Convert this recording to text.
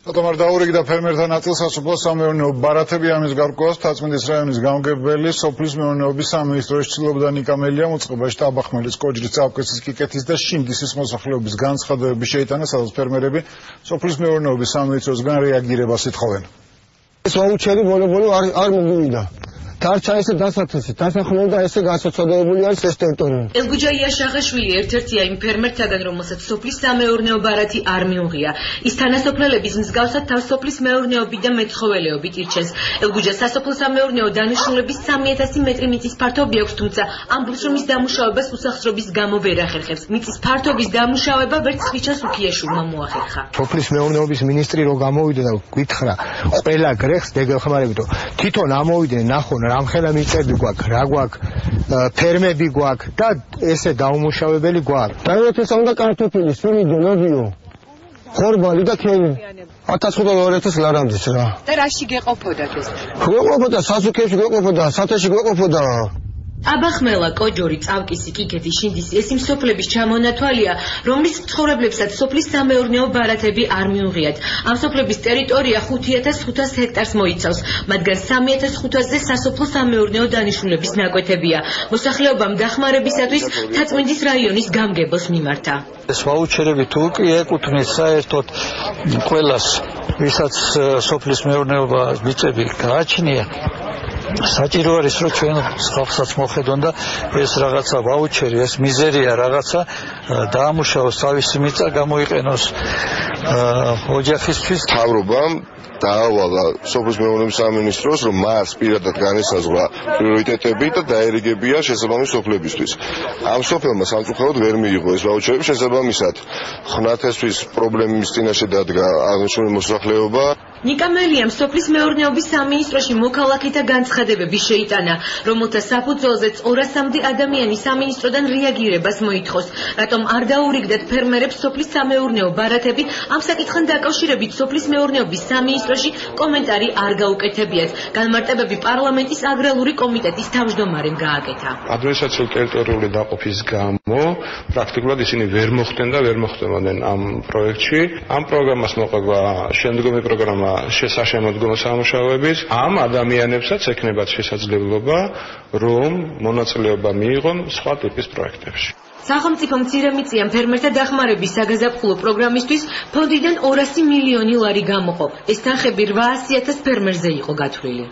Tomar daurigda fermerთა ნაწილს სასოფლო სამეურნეო ბარათები ამის გარკვევას თაწმინდის რაიონის გამგებელი სოფლის მეურნეობის სამინისტროს ცდილობდა ნიკა მელიამ უწყებაში ტაბახმელის კოჯრის წავკეცის კიკეთის და შინდისის მოსახლეობის განცხადებები შეიტანა, სადაც ფერმერები სოფლის მეურნეობის სამინისტროსგან რეაგირებას ითხოვენ. ეს ვაუჩერი ბოლო არ მოგვივიდა. Tarça ese დასათესი, დასახმელდა ესე გასაცოდებული არის ეს ტერიტორია. ელგუჯაია შაღაშვილი ერთ-ერთია იმ ფერმერთაგან, რომელსაც სოფლის სამეურნეო ბარათი არ მიუღია. ის თანასოფლელების მსგავსად თავს სოფლის მეურნეობით და მეცხოველეობით ირჩენს. ელგუჯა სასოფლო სამეურნეო დანიშნულების 3000 მეტრი მიწის ფართობი აქვს, თუმცა ამ ბლშომის დამუშავებას უსახსრობის გამო ვერ ახერხებს. მიწის ფართობის დამუშავება ვერც ხვიჩას უქიაშვილმა მოახერხა. სოფლის მეურნეობის მინისტრი რო გამოვიდა და გითხრა ყველა გრეხს დეგელხმარებით, თვითონ ამოვიდნენ ნახონ რამხელა მიწები გვაქვს, რა გვაქვს, ფერმები გვაქვს და ესე დაუმუშავებელი გვაქვს. დაიოთეს უნდა კარტოფილი, სვიმიდო, ლობიო, ხორბალი და ქერი. 1500-2000 ლარამდეც რა. და რაში გეყოფოდათ ეს? გეყოფოდა სასუქეში, გეყოფოდა სათეში, გეყოფოდა. აბახმელა, კოჯორი, წავკისი, კიკეთი, შინდისი ეს იმ სოფლების ჩამონათვალია, რომლის მცხოვრებლებსაც სოფლის სამეურნეო ბარათები არ მიუღიათ. ამ სოფლების ტერიტორია 5500 ჰექტარს მოიცავს, მათგან 3500-ზე სასოფლო სამეურნეო დანიშნულების ნაკვეთებია. მოსახლეობამ დახმარებისათვის თაწმინდის რაიონის გამგებელს მიმართა. ეს ვაუჩერები თუ კი ეკუთვნის საერთოდ ყველას, ვისაც სოფლის მეურნეობა მიწები გააჩნია, საჭირო არის რომ ჩვენ ხალხსაც მოხედონ და ეს რაღაცა ვაუჩერი, ეს მიზერია რაღაცა დაამუშავოს თავისი მიწა, გამოიყენოს ოჯახისთვის. მთავრობამ დაავალა სოფლის მეურნეობის სამინისტროს, რომ მას პირადად განესაზღვრა პრიორიტეტები და დაერიგებია შესაბამის სოფლებისთვის. ამ სოფელმა სამწუხაროდ ვერ მიიღო ეს ვაუჩერები, შესაბამისად ხნათესთვის პრობლემის წინაშე დადგა აღნიშნული მოსახლეობა. ნიკა მელიამ სოფლის მეურნეობის სამინისტროში მოქალაქეთა განცხადებები შეიტანა, რომელთა საფუძველზეც 200-მდე ადამიანი სამინისტროდან რეაგირებას მოითხოვს. რატომ არ დაურიგდათ ფერმერებს სოფლის სამეურნეო ბარათები, ამ საკითხთან დაკავშირებით სოფლის მეურნეობის სამინისტროში კომენტარი არ გაუკეთებიათ. განმარტებები პარლამენტის აგრარული კომიტეტის თავმჯდომარემ გააკეთა. ადმინისტრაციული ტერიტორიული დაყოფის გამო პრაქტიკულად ისინი ვერ მოხვდნენ და ვერ მოხვდებოდნენ ამ პროექტში. ამ პროგრამას მოყვება შემდგომი პროგრამა შესაშემოდგომო სამუშაოების. ამ ადამიანებსაც ექნებათ შესაძლებლობა, რომ მონაწილეობა მიიღონ სხვა ტიპის პროექტებში. სახელმწიფო მცირემიწიან ფერმერთა დახმარების საგაზაფხულო პროგრამისთვის ფონდიდან 200 მილიონი ლარი გამოყო. ეს თანხები 800,000 ფერმერზე იყო გათვლილი.